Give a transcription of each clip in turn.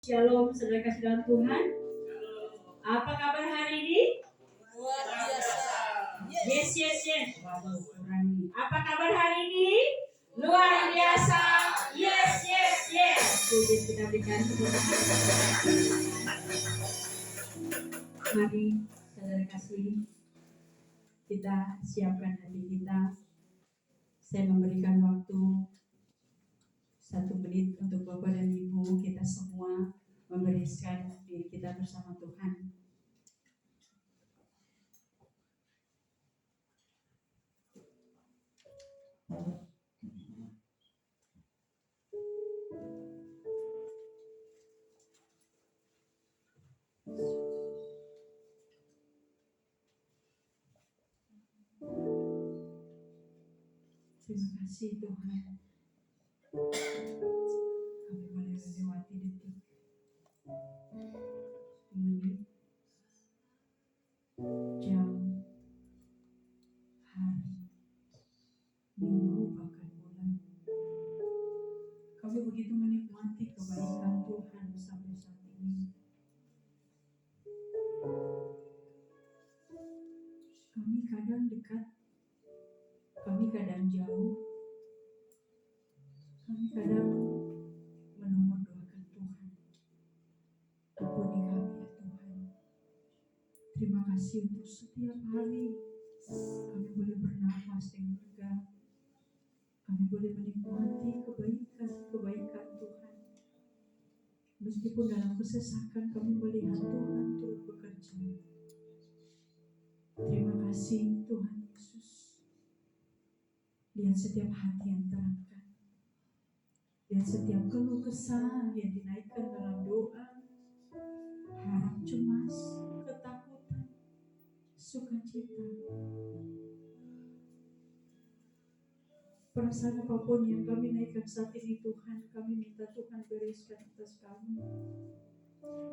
Shalom, saudara kasih dalam Tuhan. Apa kabar hari ini? Luar biasa. Yes. Apa kabar hari ini? Luar biasa. Yes. Puji kita berikan tepuk tangan. Mari saudara kasih, kita siapkan hati kita. Saya memberikan waktu 1 menit untuk Bapak dan Ibu kita semua membereskan diri kita bersama Tuhan. Terima kasih Tuhan. Kami boleh melewati detik, menit, jam, hari, minggu, bahkan bulan. Kami begitu menikmati kebaikan Tuhan sampai saat ini. Kami kadang dekat, kami kadang jauh, kami kadang menomor doakan Tuhan. Ampuni kami ya Tuhan. Terima kasih untuk setiap hari kami boleh bernafas dengan lega. Kami boleh menikmati kebaikan Tuhan. Meskipun dalam kesesakan kami melihat Tuhan turut bekerja. Terima kasih Tuhan Yesus. Lihat setiap hati yang terangkat. Lihat setiap keluh kesah yang dinaikkan dalam doa. Harap cemas, ketakutan, sukacita. Perasaan apapun yang kami naikkan saat ini Tuhan, kami minta Tuhan bereskan atas kami.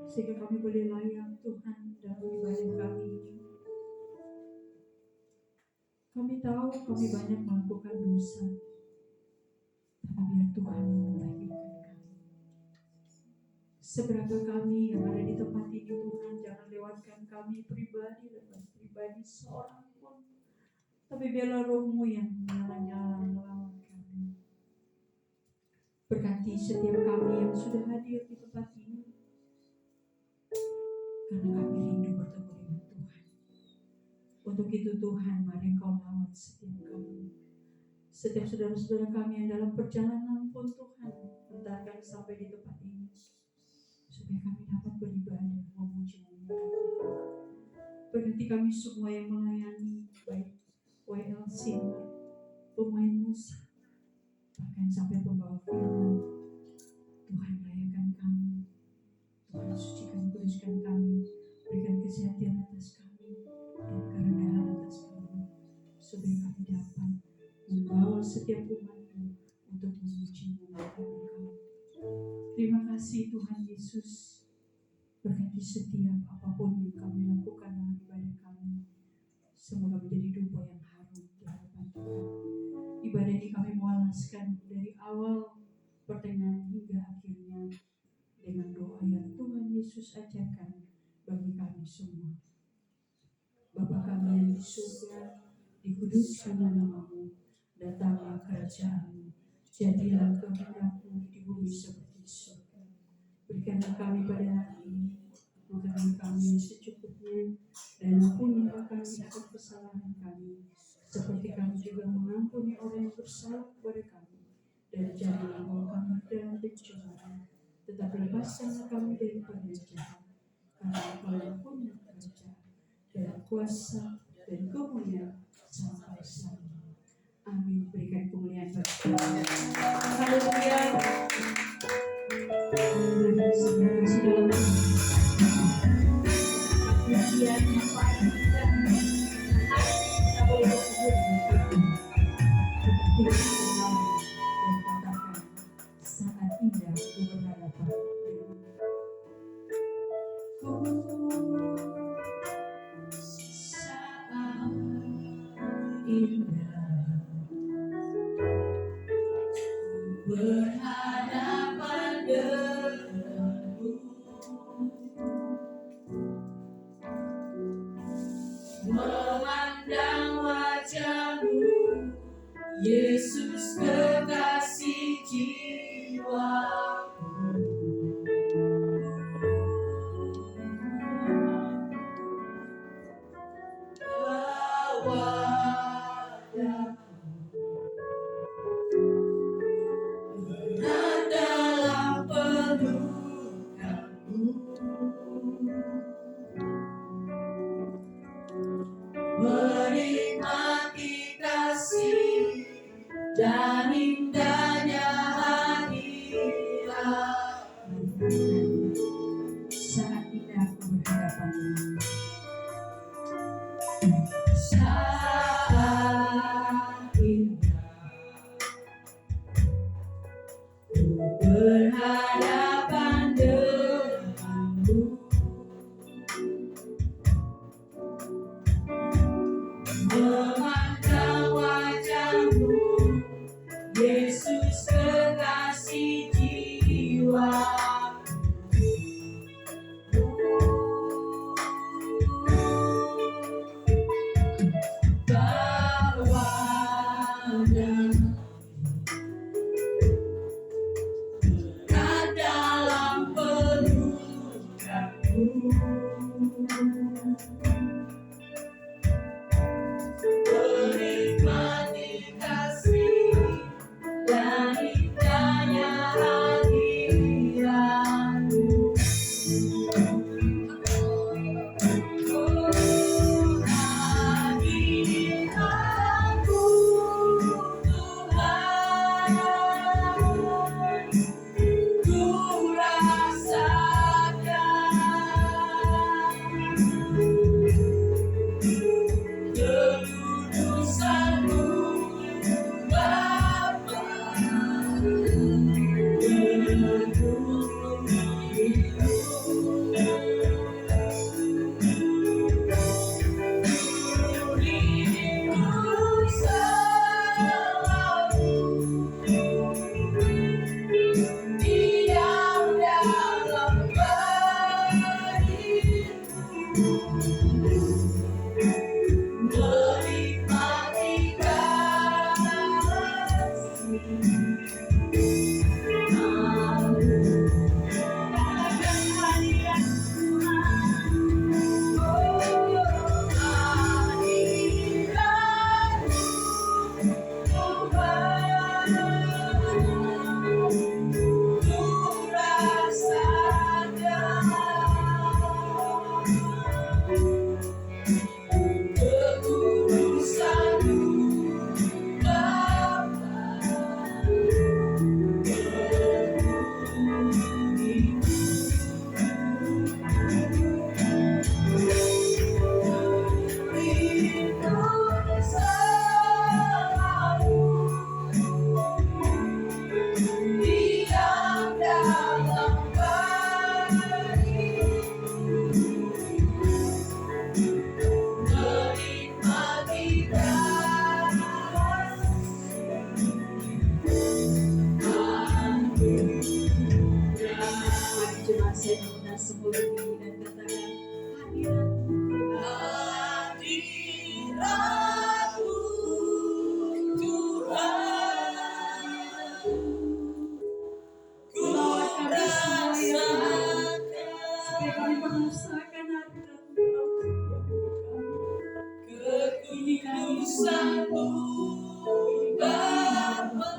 Sehingga kami boleh layak Tuhan dalam ibadah kami ini. Kami tahu kami banyak melakukan dosa. Tapi biar Tuhan mentahirkan kami. Seberapa kami yang ada di tempat ini Tuhan, jangan lewatkan kami pribadi lepas pribadi seorang pun. Tapi biarlah Roh-Mu yang menyala-nyala melawan kami. Berkati setiap kami yang sudah hadir di tempat ini. Karena kami rindu bertemu dengan Tuhan. Untuk itu Tuhan, mari Kau lawat setiap kami. Setiap saudara-saudara kami yang dalam perjalanan pun Tuhan, hantarkan sampai di tempat ini. Supaya kami dapat beribadah, memuji-Mu. Berkati kami semua yang melayani, baik WL singer, pemain musik, bahkan sampai pembawa firman. Tuhan layakan kami. Tuhan sucikan, kuduskan kami. Berikan kesehatan atas kami dan kerendahan atas kami. Supaya kami dapat membawa setiap umat-Mu untuk memuji-Mu dan Engkau. Terima kasih Tuhan Yesus. Berkati setiap apapun yang kami lakukan dalam ibadah kami. Semoga menjadi dupa yang harum di hadapan Tuhan. Ibadah ini kami mualaskan dari awal, pertengahan hingga akhirnya dengan doa yang Tuhan Yesus ajarkan bagi kami semua. Bapa kami yang di surga, dikuduskanlah nama-Mu, datanglah kerajaan-Mu, jadilah kehendak-Mu di bumi seperti di surga. Berikanlah kami pada hari ini makanan kami secukupnya, dan ampunilah kami akan kesalahan kami, seperti kami juga mengampuni orang yang bersalah kepada kami. Dan janganlah bawa kami dalam pencobaan, tetapi lepaskanlah kami daripada jahat. Karena Engkau yang punya kerajaan dan kuasa dan kemuliaan sampai selamanya. Amin. Berikan kemuliaan bagi Tuhan. Haleluya. Mari semua kasih dalam pujian yang paling indah. Kita boleh bersyukur dengan Tuhan. Kita tidak dan katakan, saat indah ku berhadapan dengan saat indah berhadapan denganmu. dan indahnya hadirat. Saat indah aku berhadapan-Mu. Saat indah ku berhadapan denganmu, memandang wajah-Mu, Yesus kekasih jiwa. Berat dalam pelukanmu, menikmati kasih dan indahnya hadirat-Mu. Hadirat-Mu Tuhan, ku rasakan kedudusan-Mu Bapa, rindu selalu diam dalam bait-Mu, menikmati kasih-Mu. Cuma saya benar seluruh diri dan katakan hadirat-Mu. Hadirat-Mu Tuhan, ku rasakan Supaya kami merasakan hadirat-Mu dalam setiap hidup kami. kekudusan-Mu Bapa,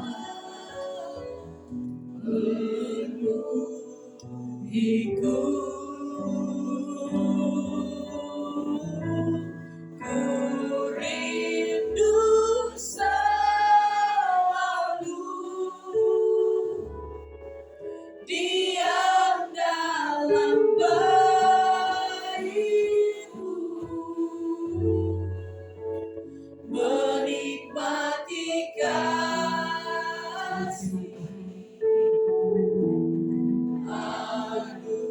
penuhiku. Ku rindu selalu diam dalam bait-Mu, menikmati kasih anugerah-Mu.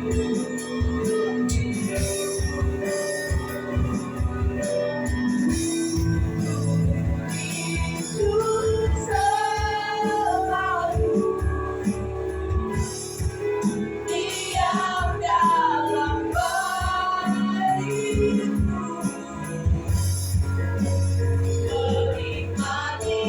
Diam dalam baitmu, menikmati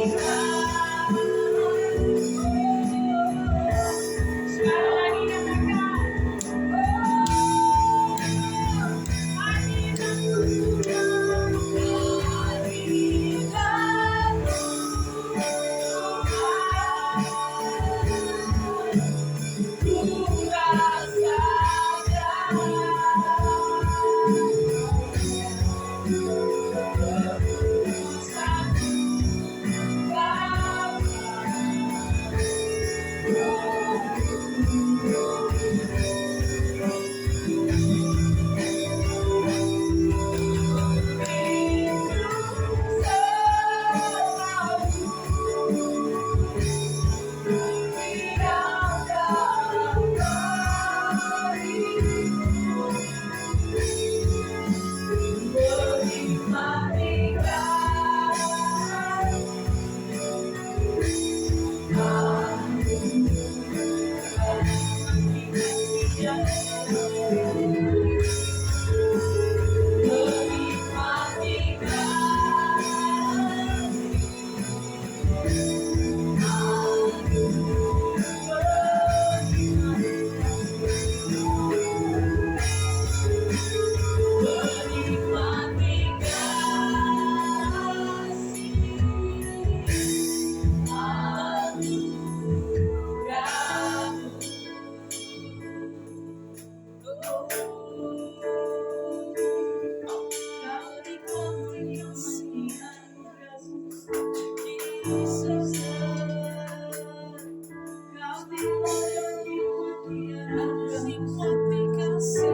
sekali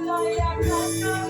lagi katakan,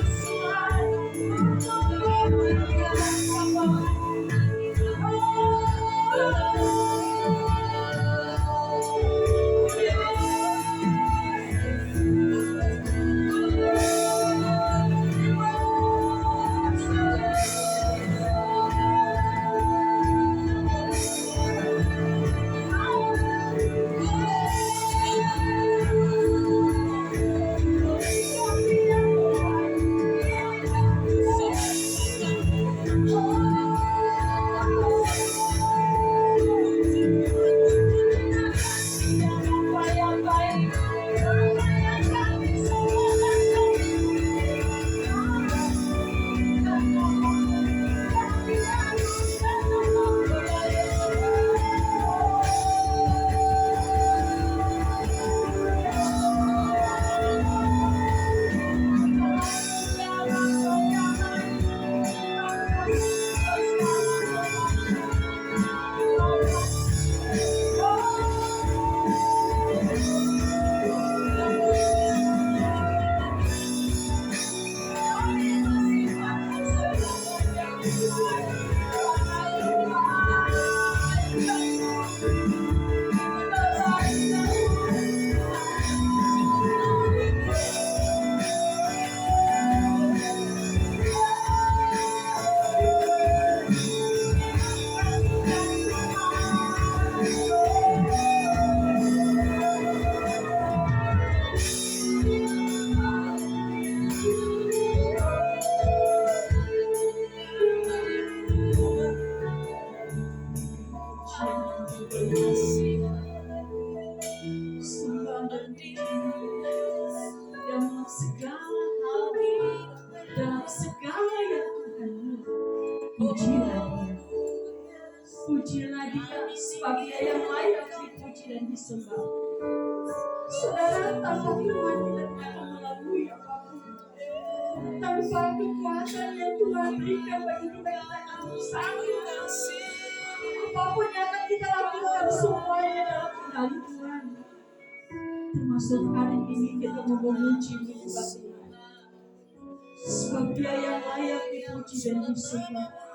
Pujilah Dia. Pujilah Dia sebab Dia yang layak dipuji dan disembah. Saudara, tanpa Tuhan kita tidak akan melalui apapun. Tanpa kekuatan yang Tuhan berikan bagi kita akan bersanding. Apapun yang akan kita lakukan semuanya dalam kendali Tuhan. Termasuk hari ini kita mau memuji menyembah Tuhan. Sebab Dia yang layak dipuji dan disembah.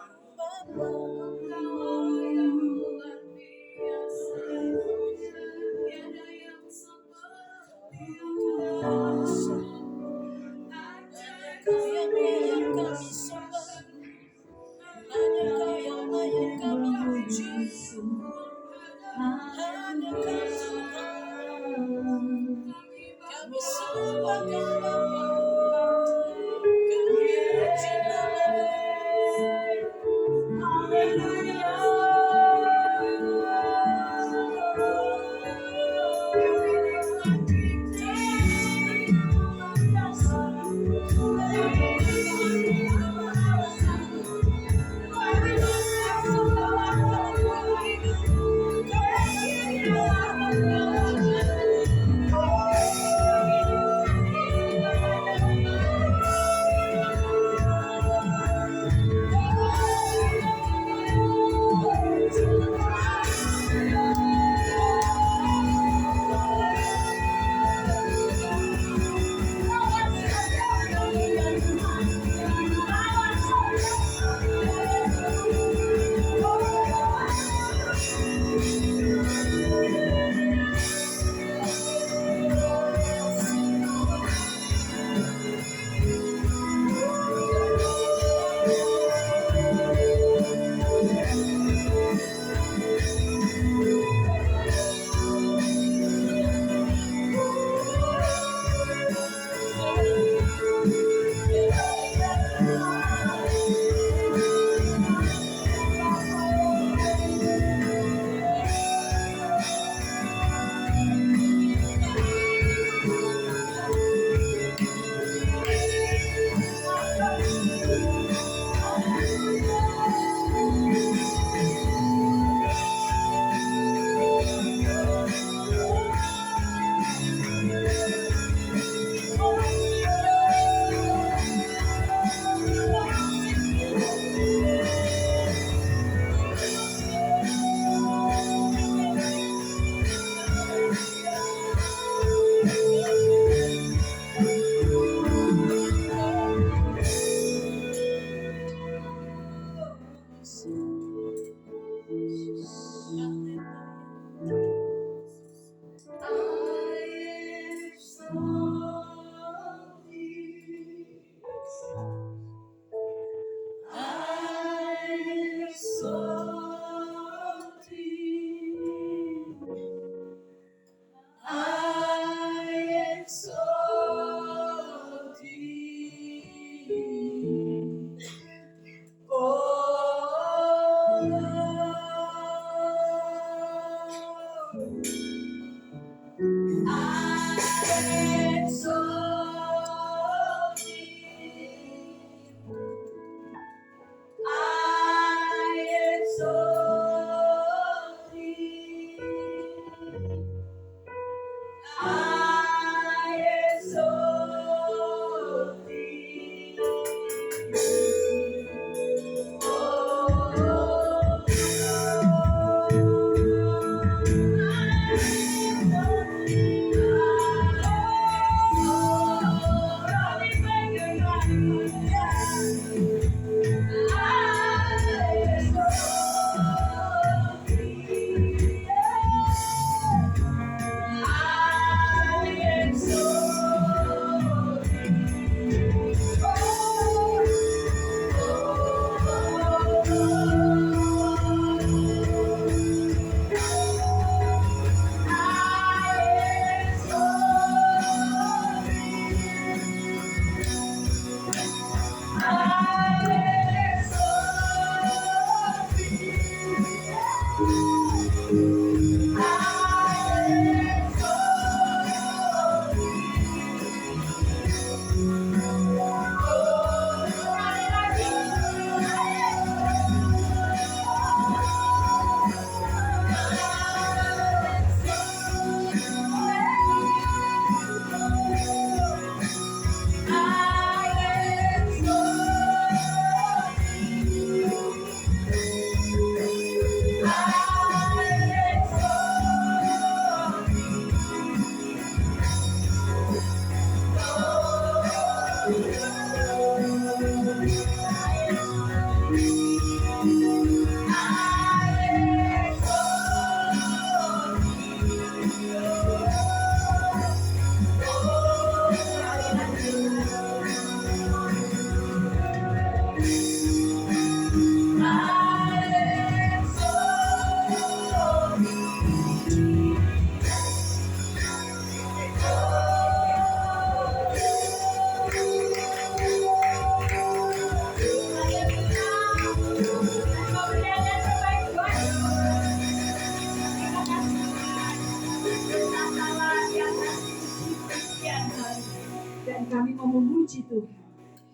Puji Tuhan.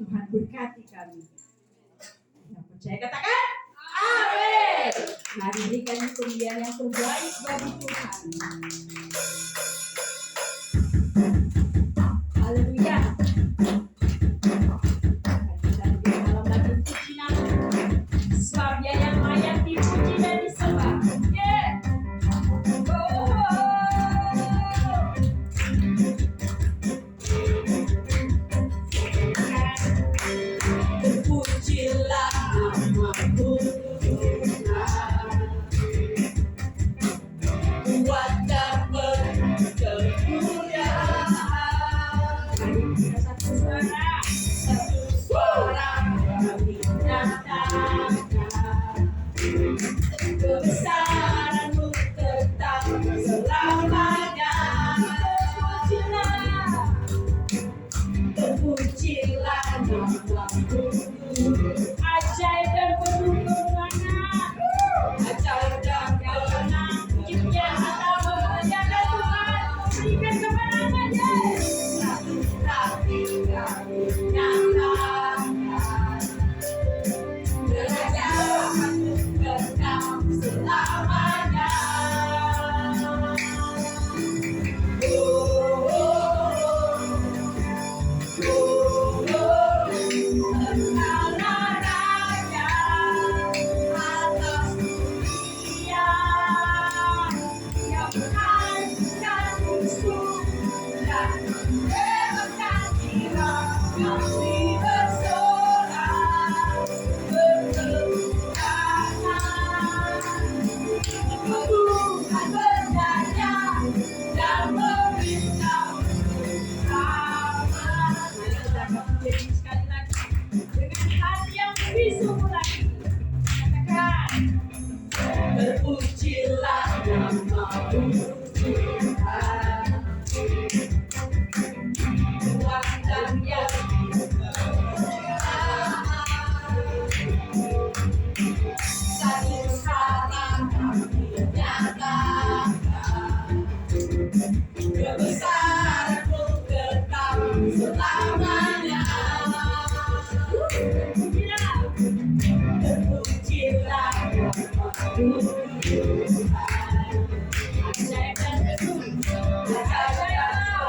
Tuhan berkati kami. Yang percaya katakan amin. Hari ini kami pemilihan yang terbaik bagi Tuhan. Haleluya. Kita di dalam lagi puji nama. Sebab Dia yang layak dipuji dan disembah. Yeah. Terpujilah namamu Tuhan, buat dapat kemuliaan. Satu suara kami nyatakan, kebesaran-Mu tetap selamanya. Terpujilah namamu, ajaib dan penuh kemenangan, ajaib dan kemenangan. Pujian kita memuliakan Tuhan, berikan kemenangannya. Satu hati kami nyatakan, kerajaan-Mu kekal selamanya. Sekali lagi dengan hati yang bersungguh lagi, katakan terpujilah namamu Tuhan, Tuhan dan yang satu saat kami nyatakan, kebesaran-Mu kekal selamanya. Terpujilah namamu Tuhan, ajaib dan penuh, ajaib dan penuh.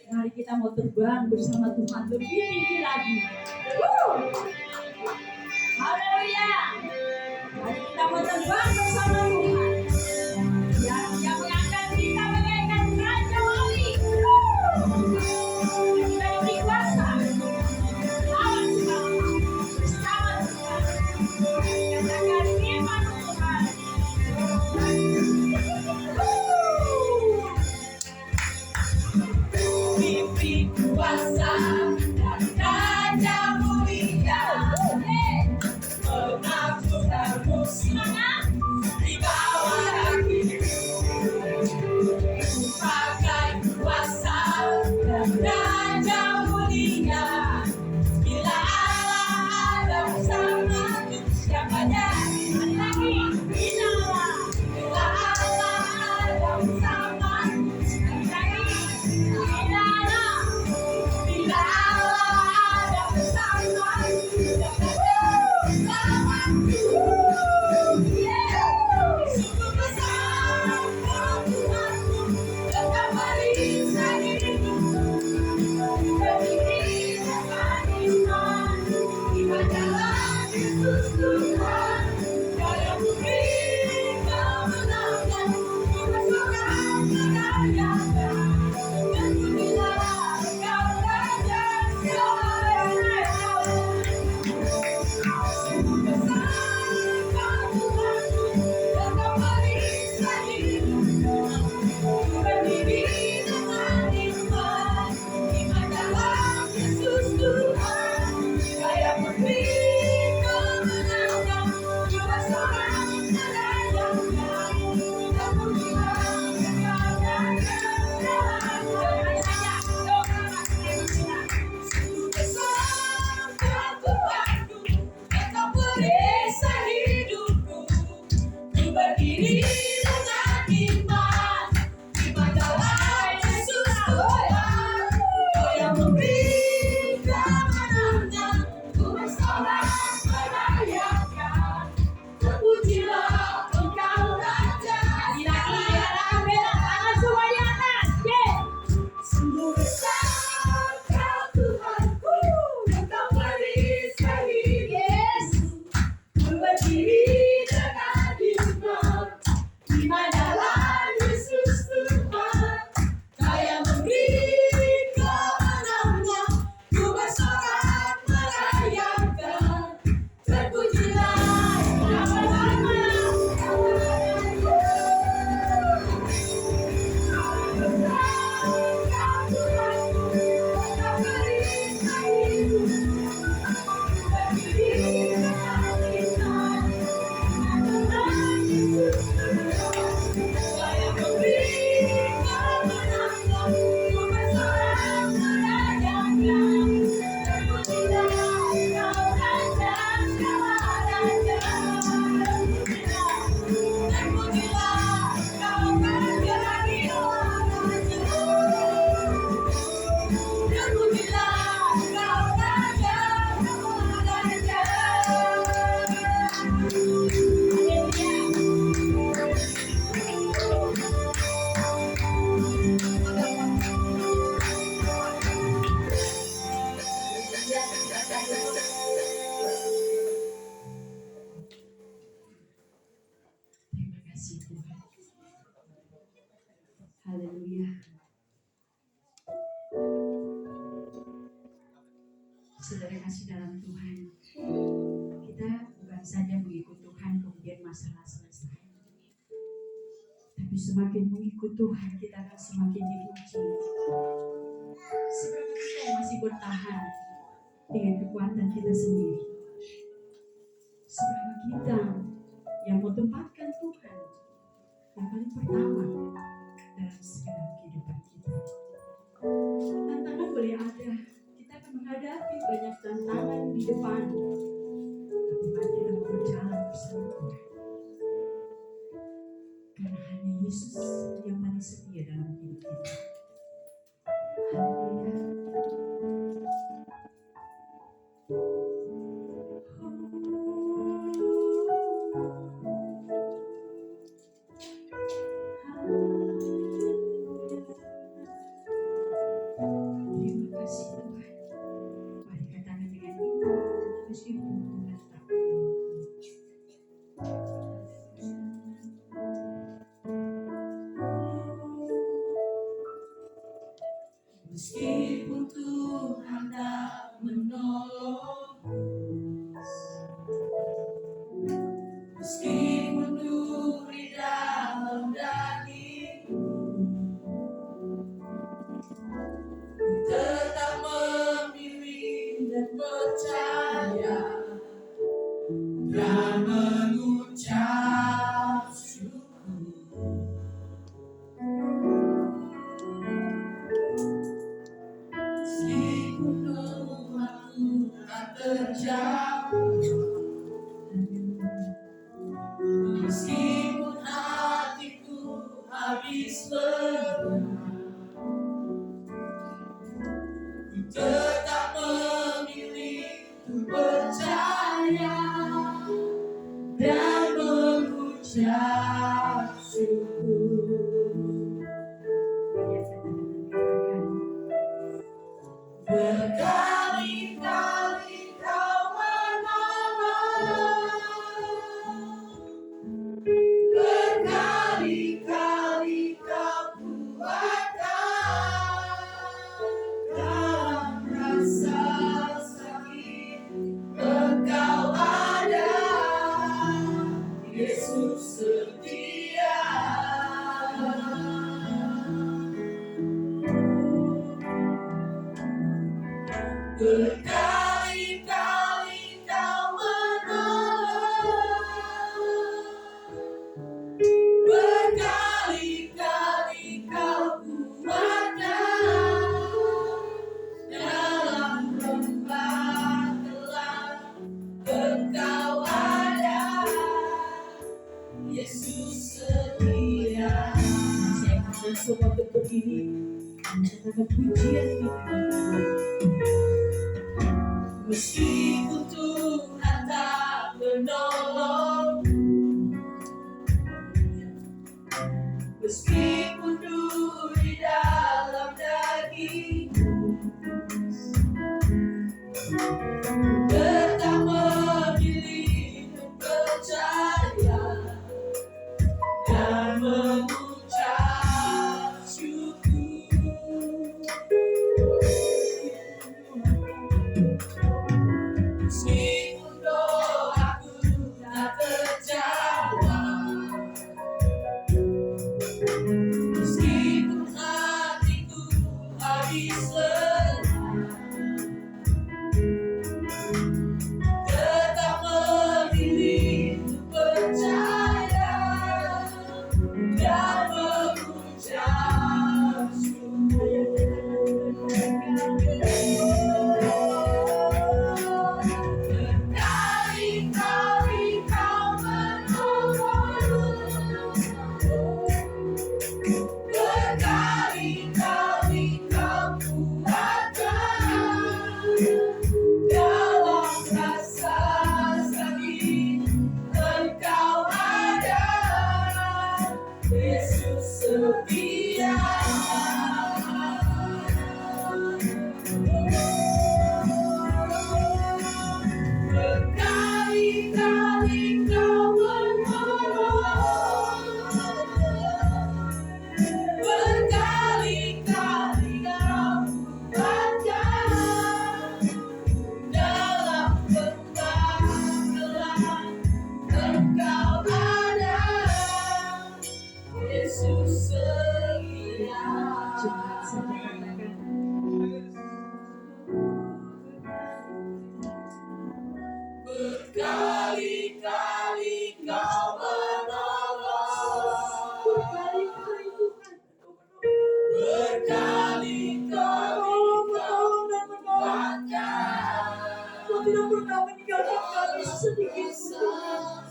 Mari kita mau terbang bersama Tuhan lebih tinggi lagi. Woo! Haleluya. Mari kita mau terbang bersama Tuhan. Yang mengangkat kita bagaikan Raja Wali. Kita diberi kuasa. Lawan segala bersama Tuhan. Katakan firman Tuhan. Mimpi kuasa dan Raja Mulia. Menaklukkan musuh di bawah kaki. Pakai kuasa dan Raja Mulia. Bila Allah ada bersamaku, siapa yang lagi? Bila Allah ada bersamaku, siapa lagi? Bila Allah ada bersamaku, siapa lagi? Sungguh besar Tuhanku, tetap berikan hidupku. Berdiri dengan iman, iman dalam Yesus Tuhan. Kaya beri kemenangan, kita seorang merayakan. Dan pujilah Kau Raja selamanya. Sungguh besar Tuhanku, tetap berikan hidupku. Berdiri dengan iman, iman dalam Yesus Tuhan. Kaya memberi kemenangan, juga seorang merayakan. Dan pujilah Kau Raja selamanya. Sungguh besar Tuhanku, tetap berikan hidupku. Ku berdiri dengan iman, iman dalam Yesus Tuhan. Kau yang memberi kemenangan, ku bersorak merayakan. Terpujilah Engkau Raja. Lagi, tangan semua di atas. Sungguh besar Kau Tuhanku, tetap berikan hidupku. Ku berdiri dengan iman, iman dalam Yesus Tuhan. Kaya memberi kemenangan, ku bersorak merayakan. Terpujilah nama-Nama. Terima kasih Tuhan. Haleluya. Saudara kasih dalam Tuhan, kita bukan saja mengikut Tuhan kemudian masalah selesai, tapi semakin mengikut Tuhan kita akan semakin diuji. Seberapa kita yang masih bertahan dengan kekuatan kita sendiri, seberapa kita yang mau tempatkan Tuhan yang paling pertama dalam segala kehidupan kita. Tantangan boleh ada, kita akan menghadapi banyak tantangan di depan, tapi mari kita berjalan bersama Tuhan, karena hanya Yesus yang paling setia dalam hidup kita. Haleluya. meskipun Tuhan tak meskipun Tuhan tak menolong, meskipun duri dalam daging, tetap memilih dan percaya dan mengucap syukur. Meskipun doaku tak terjawab, meskipun hatiku habis lelah, ku tetap memilih untuk percaya dan mengucap syukur. Berkali-kali kau menolong, berkali-kali kau kuatkan dalam rasa sakit. Engkau ada, Yesus setia. Berkali-kali kau menolong, berkali-kali kau kuatkan dalam lembah gelap. Engkau ada, Yesus setia. Saya akan coba untuk berdiri katakan pujian kita. Meskipun Tuhan tak menolong, meskipun duri dalam daging, tetap memilih untuk percaya dan mengucap syukur. Meskipun doaku tak terjawab, meskipun hatiku habis lelah, tetap memilih untuk percaya dan mengucap syukur. Berkali-kali kau menolong, berkali-kali kau kuatkan dalam rasa sakit. Engkau ada, Yesus setia. Berkali-kali kau menolong, berkali-kali kau kuatkan dalam lembah gelap. Engkau ada, Yesus setia. Berkali-kali kau menolong, berkali-kali Tuhan berkali-kali kau kuatkan. Kau tidak pernah meninggalkan kami sedikit pun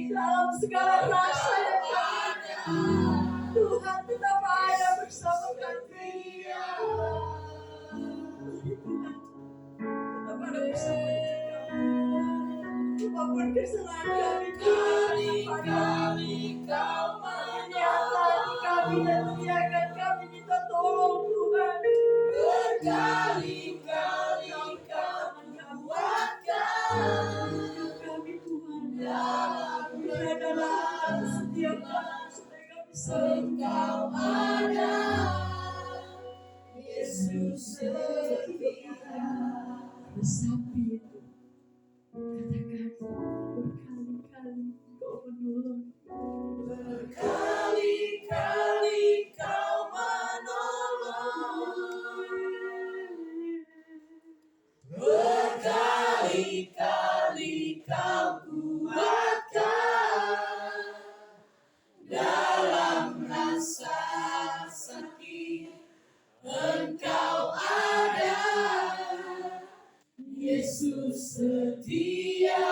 dalam segala rasa yang kami ada. Tuhan tetap ada bersama kami. Tuhan tetap ada bersama kami. Apapun kesalahan kami, kali-kali kau menyertai kami dan mengingatkan kami, minta tolong Tuhan. Berkali-kali kau menguatkan kami Tuhan, dalam setiap kami supaya kami Engkau ada, Yesus setia. Resapi itu, katakan berkali-kali Kau menolong, berkali-kali Kau menolong, berkali-kali Kau kuatkan dalam rasa sakit. Engkau ada, Yesus setia.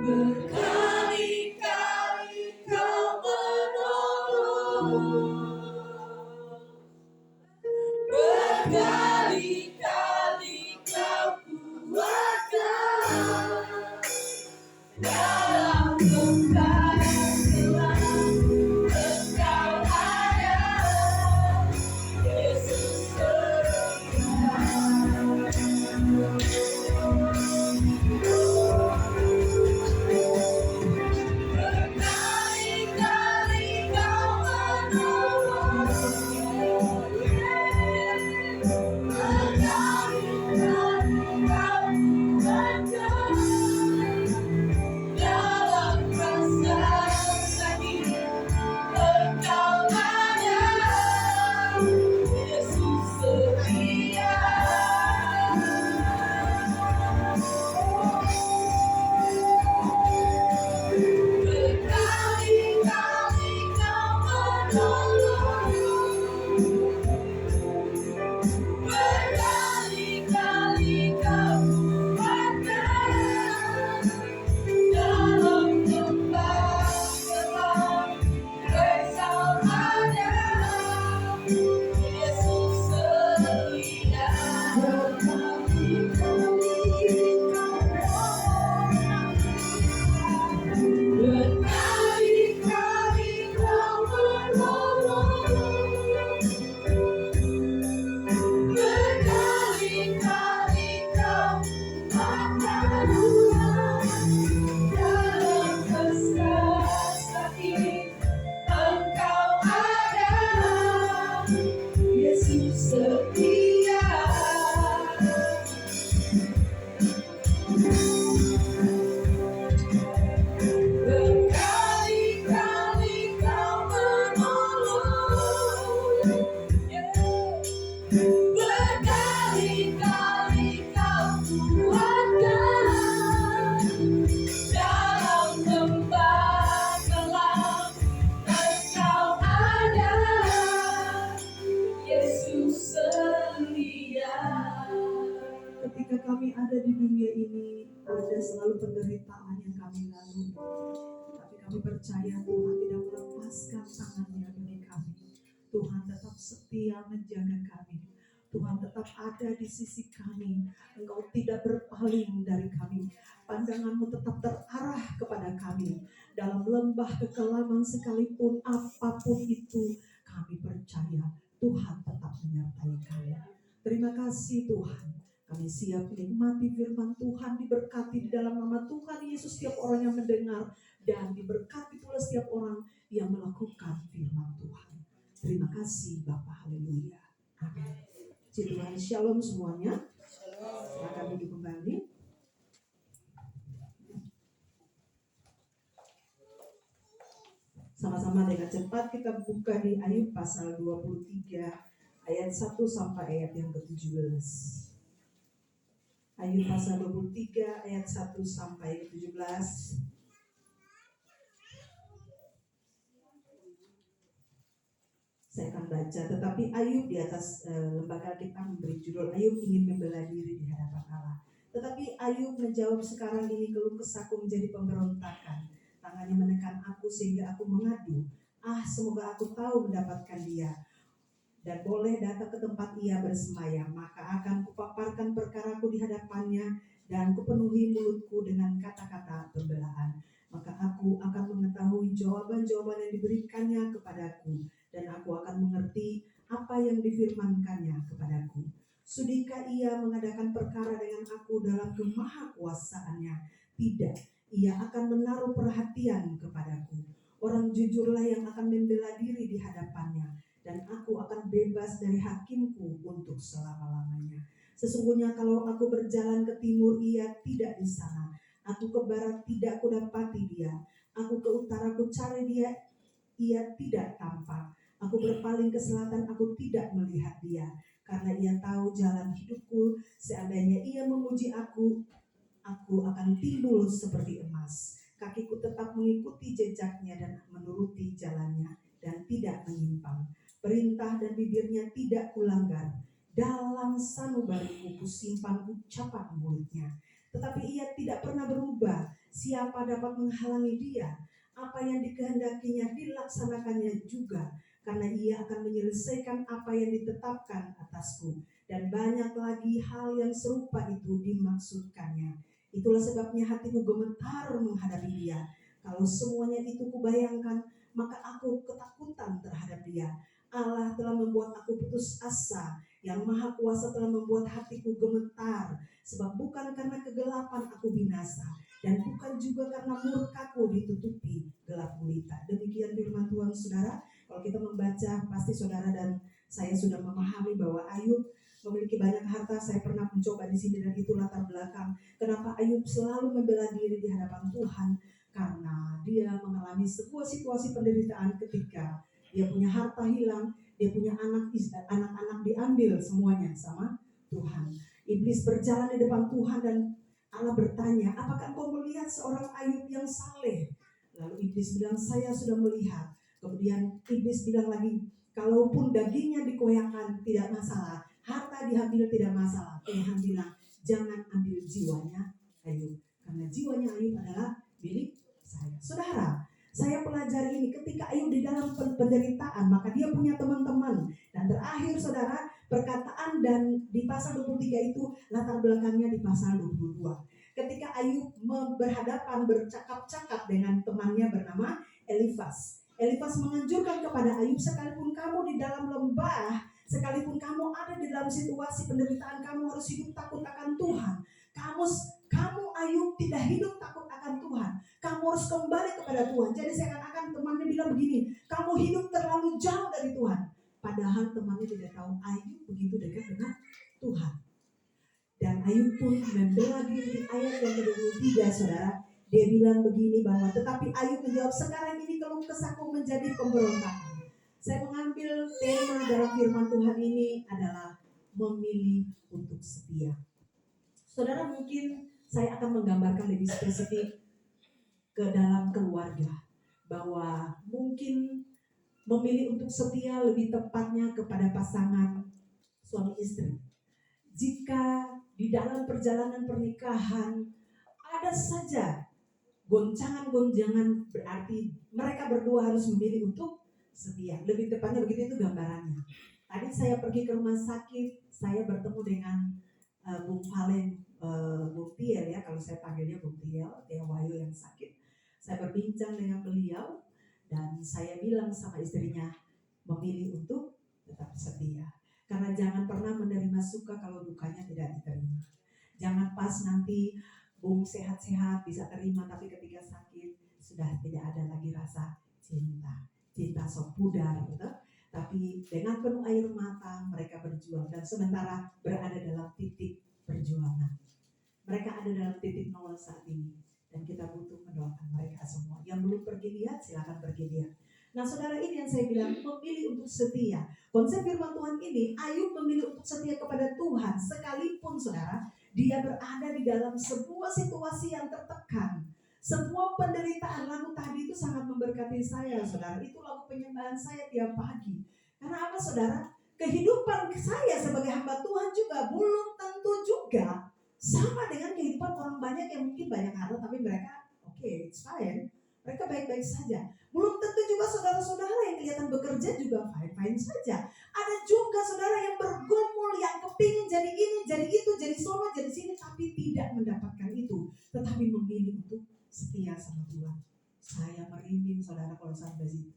Berkali-kali Kau menolong, berkali-kali Kau kuatkan dalam lembah gelap. Engkau ada, Yesus setia. Berkali-kali Kau menolong, berkali-kali Kau kuatkan dalam rasa sakit. Engkau ada, Yesus setia. Berkali-kali Kau menolong, berkali-kali Kau kuatkan dalam lembah gelap. Engkau ada, Yesus setia. Berkali-kali Kau berkali-kali Kau menolong, berkali-kali Kau kuatkan dalam rasa sakit. Engkau ada, Yesus setia. Berkali-kali Kau menolong, berkali-kali Kau kuatkan dalam lembah gelap. Engkau ada, Yesus setia. Ketika kami ada di dunia ini, ada selalu penderitaan yang kami lalui. Tapi kami percaya Tuhan tidak melepaskan tangannya dari kami. Tuhan tetap setia menjaga kami. Tuhan tetap ada di sisi kami. Engkau tidak berpaling dari kami. Pandanganmu tetap terarah kepada kami. Dalam lembah kekelaman sekalipun, apapun itu, kami percaya Tuhan tetap menyertai kami. Terima kasih Tuhan. Kami siap menikmati firman Tuhan, diberkati di dalam nama Tuhan Yesus setiap orang yang mendengar, dan diberkati pula setiap orang yang melakukan firman Tuhan. Terima kasih Bapa, haleluya. Amin. Puji Tuhan, shalom semuanya. Silakan duduk kembali. Sama-sama dengan cepat kita buka di Ayub pasal 23 ayat 1 sampai ayat yang ke-17. Ayub pasal 23 ayat 1 sampai 17. Saya akan baca, tetapi Ayub di atas lembaga kita memberi judul Ayub ingin membela diri di hadapan Allah. Tetapi Ayub menjawab, sekarang ini keluh kesahku menjadi pemberontakan. Tangannya menekan aku sehingga aku mengadu. Semoga aku tahu mendapatkan dia dan boleh datang ke tempat ia bersemayam. Maka akan kupaparkan perkaraku di hadapannya dan kupenuhi mulutku dengan kata-kata pembelaan. Maka aku akan mengetahui jawaban-jawaban yang diberikannya kepadaku, dan aku akan mengerti apa yang difirmankannya kepadaku. Sudikah ia mengadakan perkara dengan aku dalam kemahakuasaannya? Tidak, ia akan menaruh perhatian kepadaku. Orang jujurlah yang akan membela diri di hadapannya, dan aku akan bebas dari hakimku untuk selama-lamanya. Sesungguhnya kalau aku berjalan ke timur, ia tidak di sana. Aku ke barat, tidak kudapati dia. Aku ke utara, ku cari dia, ia tidak tampak. Aku berpaling ke selatan, aku tidak melihat dia. Karena ia tahu jalan hidupku, seandainya ia memuji aku akan timbul seperti emas. Kakiku tetap mengikuti jejaknya dan menuruti jalannya, dan tidak menyimpang. Perintah dan bibirnya tidak kulanggar. Dalam sanubariku kusimpan ucapan mulutnya. Tetapi ia tidak pernah berubah. Siapa dapat menghalangi dia? Apa yang dikehendakinya dilaksanakannya juga, karena ia akan menyelesaikan apa yang ditetapkan atasku. Dan banyak lagi hal yang serupa itu dimaksudkannya. Itulah sebabnya hatiku gemetar menghadapi dia. Kalau semuanya itu kubayangkan, maka aku ketakutan terhadap dia. Allah telah membuat aku putus asa. Yang Maha Kuasa telah membuat hatiku gemetar. Sebab bukan karena kegelapan aku binasa, dan bukan juga karena murkaku ditutupi gelap gulita. Demikian firman Tuhan, saudara. Kalau kita membaca, pasti saudara dan saya sudah memahami bahwa Ayub memiliki banyak harta. Saya pernah mencoba di sini, dan itu latar belakang kenapa Ayub selalu membela diri di hadapan Tuhan. Karena dia mengalami sebuah situasi penderitaan ketika dia punya harta hilang, dia punya anak-anak diambil semuanya sama Tuhan. Iblis berjalan di depan Tuhan, dan Allah bertanya, apakah engkau melihat seorang Ayub yang saleh? Lalu iblis bilang, saya sudah melihat. Kemudian iblis bilang lagi, kalaupun dagingnya dikoyakkan tidak masalah, harta diambil tidak masalah. Tuhan bilang, jangan ambil jiwanya Ayub, karena jiwanya Ayub adalah milik saya. Saudara, saya pelajari ini ketika Ayub di dalam penderitaan, maka dia punya teman-teman. Dan terakhir saudara, perkataan dan di pasal 23 itu latar belakangnya di pasal 22. Ketika Ayub berhadapan bercakap-cakap dengan temannya bernama Elifas. Elifas menganjurkan kepada Ayub, sekalipun kamu di dalam lembah, sekalipun kamu ada di dalam situasi penderitaan, kamu harus hidup takut akan Tuhan. Kamu Ayub tidak hidup takut akan Tuhan. Kamu harus kembali kepada Tuhan. Jadi seakan-akan temannya bilang begini, kamu hidup terlalu jauh dari Tuhan. Padahal temannya tidak tahu Ayub begitu dekat dengan Tuhan. Dan Ayub pun membela diri. Ayat yang ke-23, saudara. Dia bilang begini bahwa, tetapi Ayub menjawab, sekarang ini keluh kesahku menjadi pemberontakan. Saya mengambil tema dalam firman Tuhan ini adalah memilih untuk setia. Saudara, mungkin saya akan menggambarkan lebih spesifik ke dalam keluarga, bahwa mungkin memilih untuk setia lebih tepatnya kepada pasangan suami istri. Jika di dalam perjalanan pernikahan ada saja goncangan-goncangan, berarti mereka berdua harus memilih untuk setia. Lebih tepatnya begitu, itu gambarannya. Tadi saya pergi ke rumah sakit, saya bertemu dengan Bung Valen, Bung Tiel ya, kalau saya panggilnya Bung Tiel, Tia Wahyu yang sakit. Saya berbincang dengan beliau, dan saya bilang sama istrinya, memilih untuk tetap setia. Karena jangan pernah menerima suka kalau dukanya tidak diterima. Jangan pas nanti Bung sehat-sehat bisa terima, tapi ketika sakit sudah tidak ada lagi rasa cinta. Cinta sok pudar gitu. Tapi dengan penuh air mata mereka berjuang, dan sementara berada dalam titik perjuangan. Mereka ada dalam titik nol saat ini, dan kita butuh mendoakan mereka semua. Yang belum pergi lihat, silakan pergi lihat. Nah saudara, ini yang saya bilang, memilih untuk setia. Konsep firman Tuhan ini, Ayub memilih untuk setia kepada Tuhan, sekalipun saudara, dia berada di dalam sebuah situasi yang tertekan. Sebuah penderitaan. Lagu tadi itu sangat memberkati saya, saudara. Itu lagu penyembahan saya tiap pagi. Karena apa, saudara? Kehidupan saya sebagai hamba Tuhan juga belum tentu juga sama dengan kehidupan orang banyak yang mungkin banyak harta, tapi mereka okay, it's fine. Mereka baik-baik saja. Belum tentu juga saudara-saudara yang kelihatan bekerja juga fine-fine saja. Ada juga saudara yang bergumul, yang kepingin jadi ini, jadi itu, jadi sono, jadi sini, tapi tidak mendapatkan itu. Tetapi memilih untuk setia sama Tuhan. Saya merinding saudara kalau sampai situ.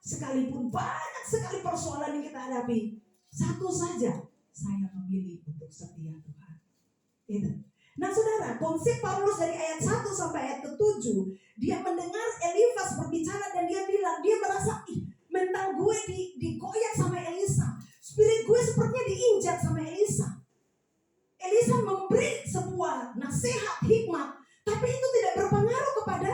Sekalipun banyak sekali persoalan yang kita hadapi, satu saja, saya memilih untuk setia Tuhan. Gitu. Nah saudara, konsep Paulus dari ayat 1 sampai ayat ke-7, dia mendengar Elifas berbicara dan dia bilang, dia merasa, mental gue digoyak sama Elisa. Spirit gue sepertinya diinjak sama Elisa. Elisa memberi sebuah nasihat hikmat, tapi itu tidak berpengaruh kepada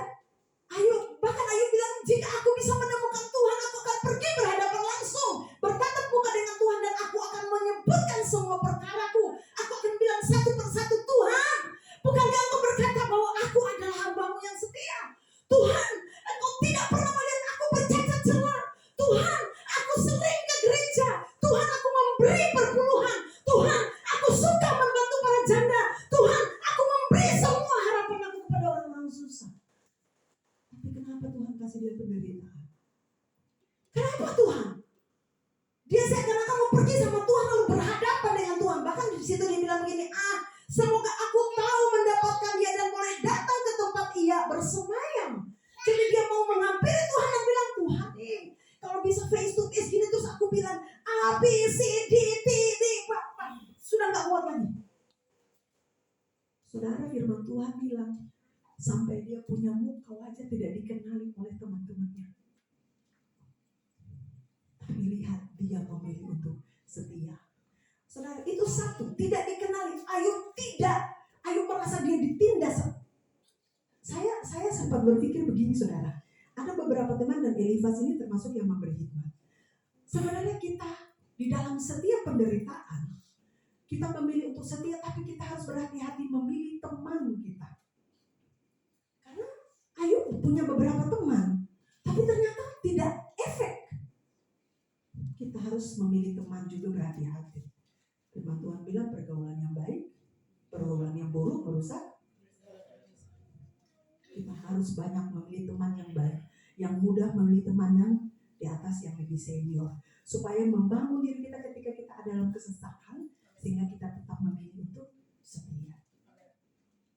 Ayub. Bahkan Ayub bilang, jika aku bisa menemukan Tuhan, aku akan pergi berhadapan langsung, bertatap muka dengan Tuhan, dan aku akan menyebutkan semua perkaraku. Aku akan bilang satu persatu, Tuhan, bukankah engkau berkata bahwa aku adalah hamba-Mu yang setia? Tuhan, engkau tidak pernah melihat aku bercacat celah. Tuhan, aku sering ke gereja. Tuhan, aku memberi perpuluhan. Tuhan, aku suka membantu para janda. Tuhan, aku memberi semua harapan aku kepada orang-orang susah. Tapi kenapa Tuhan kasih dia penderitaan? Kenapa Tuhan? Dia seakan-akan mau pergi sama Tuhan lalu berhadapan dengan Tuhan. Bahkan di situ dia bilang begini, semoga aku tahu mendapatkan dia dan boleh datang ke tempat ia bersemayam. Jadi dia mau menghampiri Tuhan dan bilang, Tuhan kalau bisa face to face gini, terus aku bilang A, B, C, D, T, D, sudah gak kuat lagi. Saudara, firman Tuhan bilang, sampai dia punya muka wajah tidak dikenali oleh teman-temannya. Tapi lihat, dia memilih untuk setia. Saudara, itu satu, tidak dikenali. Ayub merasa dia ditindas. Saya sempat berpikir begini saudara, ada beberapa teman dan Elifas ini termasuk yang memberi hikmat. Sebenarnya kita di dalam setiap penderitaan, kita memilih untuk setia, tapi kita harus berhati-hati memilih teman kita. Karena Ayub punya beberapa teman, tapi ternyata tidak efek. Kita harus memilih teman juga berhati-hati. Firman Tuhan bilang pergaulan yang baik, pergaulan yang buruk merusak. Kita harus banyak memilih teman yang baik, yang mudah memilih teman yang di atas, yang lebih senior, supaya membangun diri kita ketika kita ada dalam kesesakan, sehingga kita tetap memilih untuk setia.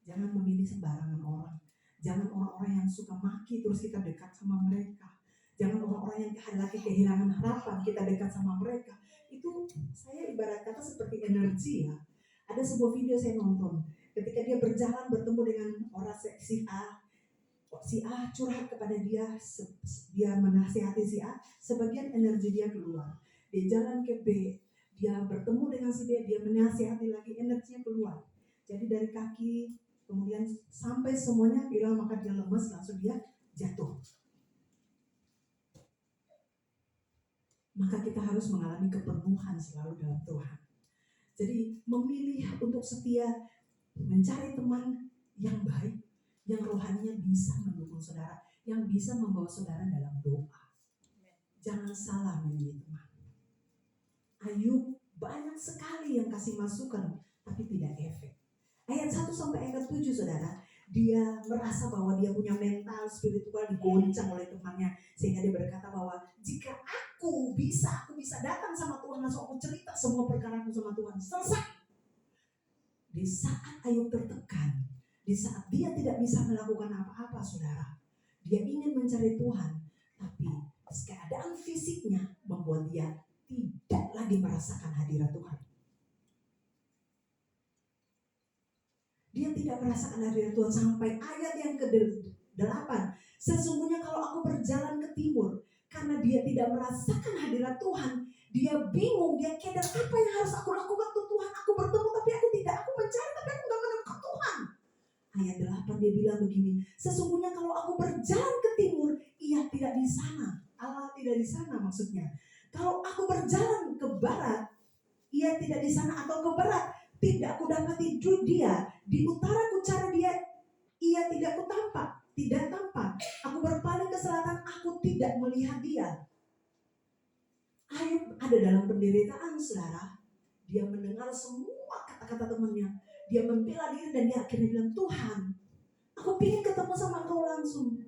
Jangan memilih sembarangan orang. Jangan orang-orang yang suka maki terus kita dekat sama mereka. Jangan orang-orang yang lagi kehilangan harapan kita dekat sama mereka. Itu saya ibarat kata seperti energi ya. Ada sebuah video saya nonton, ketika dia berjalan bertemu dengan orang si A curhat kepada dia menasihati si A, sebagian energi dia keluar. Dia jalan ke B, dia bertemu dengan si B, dia menasihati lagi, energinya keluar. Jadi dari kaki kemudian sampai semuanya hilang, maka dia lemes, langsung dia jatuh. Maka kita harus mengalami kepenuhan selalu dalam Tuhan. Jadi memilih untuk setia, mencari teman yang baik, yang rohaninya bisa mendukung saudara, yang bisa membawa saudara dalam doa. Jangan salah memilih teman. Ayub banyak sekali yang kasih masukan, tapi tidak efek. Ayat 1 sampai ayat 7 saudara, dia merasa bahwa dia punya mental spiritual digoncang oleh temannya, sehingga dia berkata bahwa jika aku bisa datang sama Tuhan, langsung aku cerita semua perkaraku sama Tuhan, selesai. Di saat Ayub tertekan, di saat dia tidak bisa melakukan apa-apa saudara, dia ingin mencari Tuhan, tapi keadaan fisiknya membuat dia tidak lagi merasakan hadirat Tuhan. Dia tidak merasakan hadirat Tuhan sampai ayat yang ke-8. Sesungguhnya kalau aku berjalan ke timur, karena dia tidak merasakan hadirat Tuhan, dia bingung, dia keder, apa yang harus aku lakukan tuh Tuhan? Aku bertemu tapi aku mencari tapi aku gak menemukan Tuhan. Ayat 8 dia bilang begini, sesungguhnya kalau aku berjalan ke timur, ia tidak di sana. Allah tidak di sana maksudnya. Kalau aku berjalan ke barat, ia tidak di sana, atau ke barat, tidak aku dapati dia. Di utara ku cari dia, ia tidak ku tampak, tidak tampak. Aku berpaling ke selatan, aku tidak melihat dia. Ayub ada dalam penderitaan saudara. Dia mendengar semua kata-kata temannya. Dia membela diri dan dia akhirnya bilang, Tuhan, aku ingin ketemu sama Engkau langsung.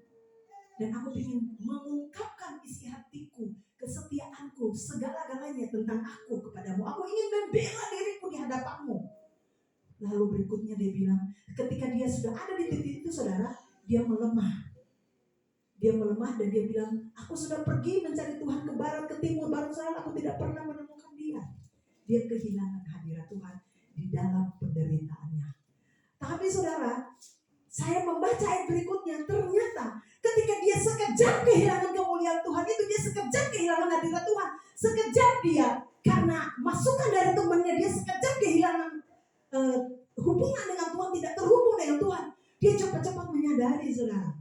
Dan aku ingin mengungkapkan isi hatiku, kesetiaanku, segala-galanya tentang aku kepadamu. Aku ingin membela diriku di hadapanmu. Lalu berikutnya dia bilang, ketika dia sudah ada di titik itu saudara, dia melemah. Dia melemah dan dia bilang, aku sudah pergi mencari Tuhan ke barat, ke timur, barat, selatan, aku tidak pernah menemukan dia. Dia kehilangan hadirat Tuhan di dalam penderitaannya. Tapi saudara, saya membaca ayat berikutnya, ternyata ketika dia sekejap kehilangan kemuliaan Tuhan itu, dia sekejap kehilangan hadirat Tuhan, sekejap dia karena masukan dari temannya, dia sekejap kehilangan hubungan dengan Tuhan, tidak terhubung dengan Tuhan. Dia cepat-cepat menyadari, saudara.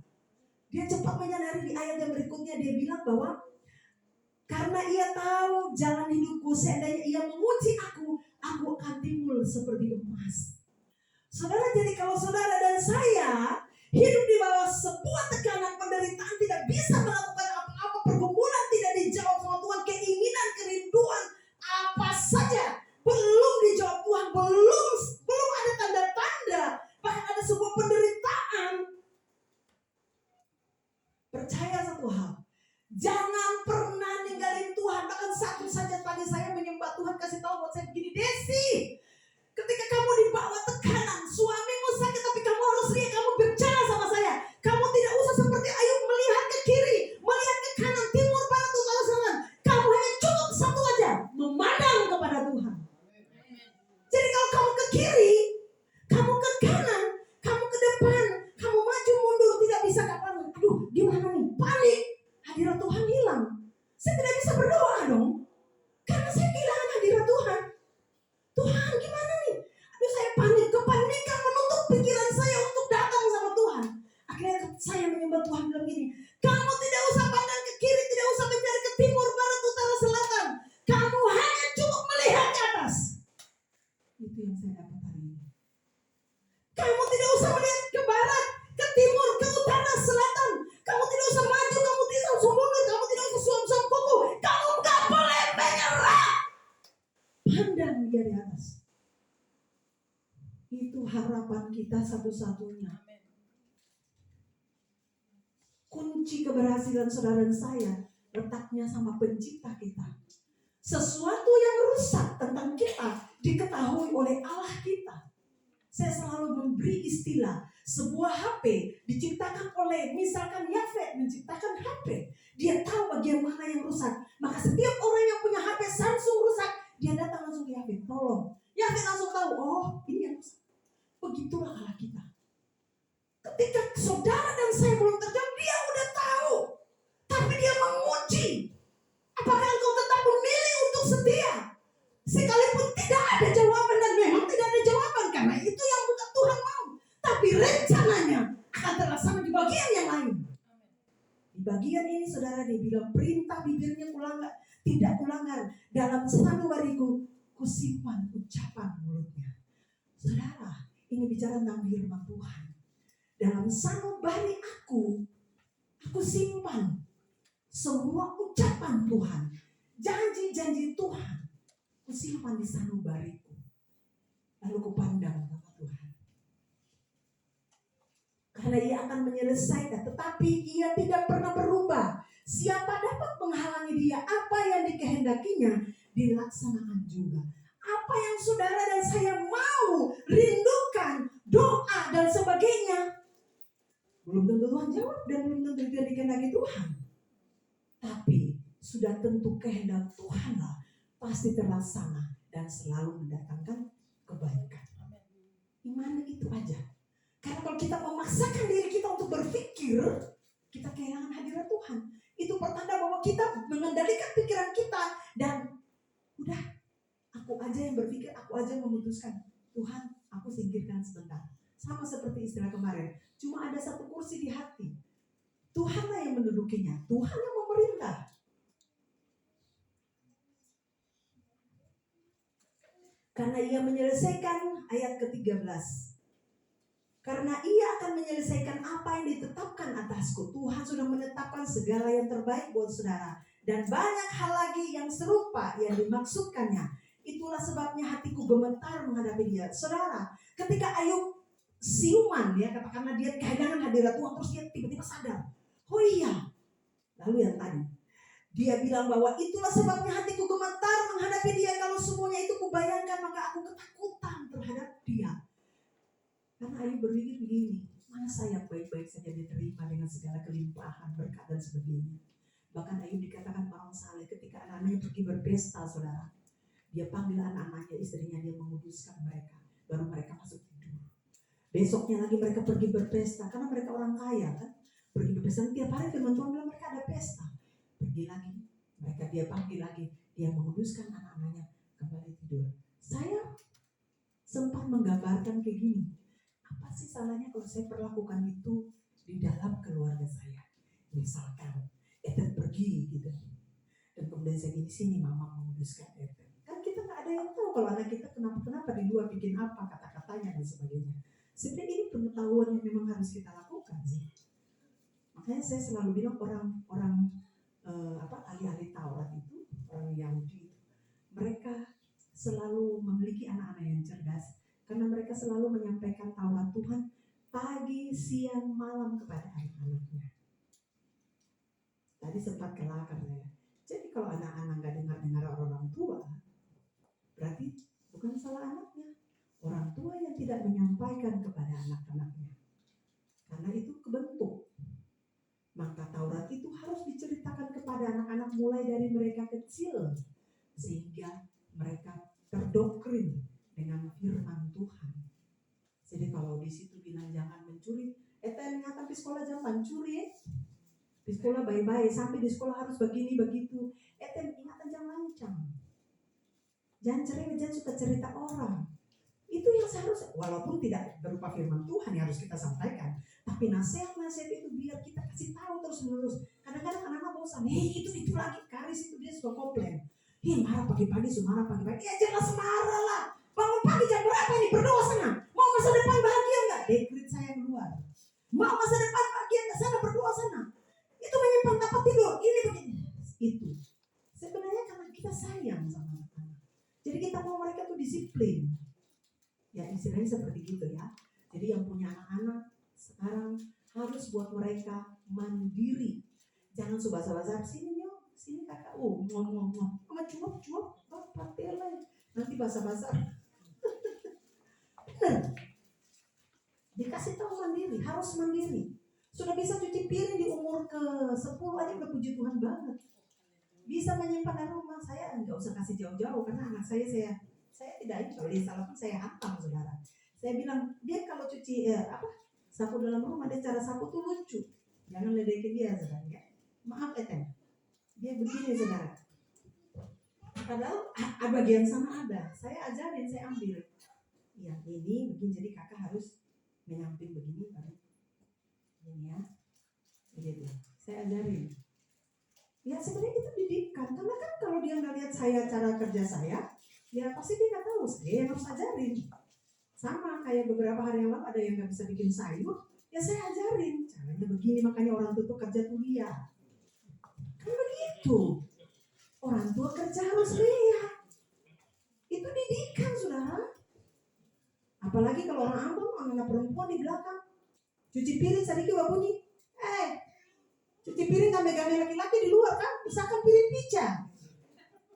Dia cepat menyadari di ayat yang berikutnya, dia bilang bahwa karena ia tahu jalan hidupku, seandainya ia menguji aku akan timbul seperti emas. Saudara, jadi kalau saudara dan saya hidup di bawah sebuah tekanan penderitaan, tidak bisa melakukan apa-apa, pergumulan tidak dijawab sama Tuhan, keinginan, kerinduan, apa saja belum dijawab Tuhan, belum ada tanda-tanda, bahkan ada sebuah penderitaan. Percaya satu hal, jangan pernah ninggalin Tuhan. Bahkan satu saja tadi saya menyembah Tuhan kasih tahu buat saya begini, Desi, ketika kamu di bawah tekanan, suamimu sakit tapi kamu harus lihat, kamu bicara sama saya. Kamu tidak usah seperti Ayub melihat ke kiri, melihat ke kanan, timur, barat, utara, selatan. Kamu hanya cukup satu aja, memandang kepada Tuhan. Jadi kalau kamu ke kiri, kamu ke kanan, kamu ke depan, kamu maju mundur, tidak bisa kapan. Aduh, gimana nih? Panik. Hadirat Tuhan hilang. Saya tidak bisa berdoa dong, karena saya kehilangan hadirat Tuhan. Tuhan, gimana nih? Aduh, saya panik. Kepanikan menutup pikiran saya untuk datang sama Tuhan. Akhirnya saya menyembah Tuhan bilang gini, kamu tidak usah pandang ke kiri, tidak usah mencari ke timur, barat, utara, selatan. Kamu hanya cukup melihat ke atas. Itu yang saya dapat hari ini. Kamu tidak usah melihat ke barat, ke timur, ke utara, selatan. Kamu tidak usah maju, kamu tidak usah mundur, kamu tidak usah suam-suam kuku. Kamu gak boleh menyerah. Pandang dia di atas. Itu harapan kita satu-satunya. Kunci keberhasilan saudara dan saya letaknya sama pencipta kita. Sesuatu yang rusak tentang kita diketahui oleh Allah kita. Saya selalu memberi istilah, sebuah HP diciptakan oleh, misalkan Yafet menciptakan HP. Dia tahu bagian mana yang rusak. Maka setiap orang yang punya HP Samsung rusak, dia datang langsung ke Yafet, tolong. Yafet langsung tahu, oh ini yang rusak. Begitulah Allah kita. Ketika saudara dan saya belum terjawab, dia udah tahu. Tapi dia menguji. Apakah engkau tetap memilih untuk setia? Sekalipun tidak ada jawaban, dan memang tidak ada jawaban, karena itu yang bukan Tuhan mau. Tapi rencananya akan terlaksana di bagian yang lain. Di bagian ini saudara, dia bilang perintah bibirnya tidak kulanggar. Dalam sanubariku kusimpan ucapan mulutnya. Saudara, ini bicara tentang firman Tuhan. Dalam sanubari aku simpan semua ucapan Tuhan, janji-janji Tuhan, kusimpan di sanubariku. Lalu kupandang kepada Tuhan. Karena ia akan menyelesaikan, tetapi ia tidak pernah berubah. Siapa dapat menghalangi dia? Apa yang dikehendakinya dilaksanakan juga. Apa yang saudara dan saya mau, rindukan, doa dan sebagainya, belum tentu Tuhan jawab dan belum tentu itu yang dikehendaki Tuhan. Tapi sudah tentu kehendak Tuhanlah pasti terlaksana dan selalu mendatangkan kebaikan. Iman itu aja. Karena kalau kita memaksakan diri kita untuk berpikir, kita kehilangan hadirat Tuhan. Itu pertanda bahwa kita mengendalikan pikiran kita dan udah, aku aja yang berpikir, aku aja yang memutuskan. Tuhan, aku singkirkan sebentar. Sama seperti istilah kemarin, cuma ada satu kursi di hati. Tuhanlah yang mendudukinya, Tuhan yang memerintah. Karena ia menyelesaikan, ayat ke-13. Karena ia akan menyelesaikan apa yang ditetapkan atasku. Tuhan sudah menetapkan segala yang terbaik buat saudara. Dan banyak hal lagi yang serupa yang dimaksudkannya. Itulah sebabnya hatiku gemetar menghadapi dia. Saudara, ketika Ayub siuman, ya, karena dia kehilangan hadirat Tuhan, terus dia tiba-tiba sadar. Oh iya. Lalu yang tadi, dia bilang bahwa itulah sebabnya hatiku gemetar menghadapi dia. Kalau semuanya itu kubayangkan, maka aku ketakutan terhadap dia. Karena Ayub berpikir begini, mana saya baik-baik baik-baik saja diterima dengan segala kelimpahan, berkat dan sebagainya. Bahkan Ayub dikatakan orang saleh ketika anak-anaknya pergi berpesta, saudara. Dia panggil anak-anaknya, istrinya, dia menguduskan mereka. Baru mereka masuk tidur. Besoknya lagi mereka pergi berpesta, karena mereka orang kaya kan. Pergi berpesta, tiap hari firman Tuhan bilang mereka ada pesta. Pergi lagi, mereka dia panggil lagi, dia menguduskan anak-anaknya, kembali tidur. Saya sempat menggambarkan kayak gini, apa sih salahnya kalau saya perlakukan itu di dalam keluarga saya? Misalkan Ethan pergi gitu, dan kemudian saya di sini mama menguduskan Ethan. Kan kita nggak ada yang tahu kalau anak kita kenapa di luar bikin apa, kata-katanya dan sebagainya. Sebenarnya ini pengetahuan yang memang harus kita lakukan sih. Makanya saya selalu bilang orang-orang ahli-ahli Taurat itu, orang Yahudi, mereka selalu memiliki anak-anak yang cerdas karena mereka selalu menyampaikan Taurat Tuhan pagi, siang, malam kepada anak-anaknya. Tadi sempat kelakar saya. Jadi kalau anak-anak nggak dengar orang tua, berarti bukan salah anaknya. Orang tua yang tidak menyampaikan kepada anak-anaknya. Karena itu kebentuk. Maka Taurat itu harus diceritakan kepada anak-anak mulai dari mereka kecil. Sehingga mereka terdoktrin dengan firman Tuhan. Jadi kalau di situ bilang jangan mencuri, ingatan di sekolah jangan mencuri. Di sekolah baik-baik, sampai di sekolah harus begini begitu. Ingatan jangan lancang. Jangan cerita, jangan suka cerita orang. Itu yang seharusnya, walaupun tidak berupa firman Tuhan yang harus kita sampaikan, tapi nasihat-nasihat itu biar kita kasih tahu terus-menerus. Kadang-kadang anak-anak bosan, itu lagi karis itu dia suka komplain. Marah pagi-pagi, marah pagi-pagi. Ya jelas marah lah. Bangun pagi jam berapa ini? Berdoa sana. Mau masa depan bahagia enggak? Dekret saya keluar. Mau masa depan bahagia enggak? Sana berdoa sana. Itu menyimpan tempat tidur. Ini begini. Itu. Sebenarnya karena kita sayang sama anak-anak. Jadi kita mau mereka tuh disiplin. Ya istilahnya seperti gitu ya. Jadi yang punya anak-anak sekarang harus buat mereka mandiri. Jangan subasa-basa sini yo, sini kakak, ngomong, sama cuap, bapak tele, nanti basa-basa. Benar. Dikasih tahu mandiri, harus mandiri. Sudah bisa cuci piring di umur ke-10 aja udah puji Tuhan banget. Bisa menyimpan di rumah. Saya nggak usah kasih jauh-jauh karena anak saya tidak itu, kalau dia salah pun saya hantam, saudara. Saya bilang dia kalau cuci sapu dalam rumah, dia cara sapu tuh lucu. Jangan ledekin dia, saudara. Ya. Maaf Eten, dia begini, saudara. Padahal bagian sana ada, saya ajarin, saya ambil. Ya ini begini, jadi kakak harus menyamping begini baru ini ya, begitu. Saya ajarin. Ya sebenarnya kita didikan, karena kan kalau dia nggak lihat saya cara kerja saya, ya pasti dia nggak tahu. Saya yang harus ajarin. Sama kayak beberapa hari yang lalu ada yang nggak bisa bikin sayur, ya saya ajarin caranya begini. Makanya orang tua tuh kerja tuh lihat. Kan begitu. Orang tua kerja harus lihat. Itu didikan, saudara. Apalagi kalau orang abang, anak perempuan di belakang cuci piring sedikit bunyi, cuci piring kan megang laki-laki di luar kan, misalkan piring pica.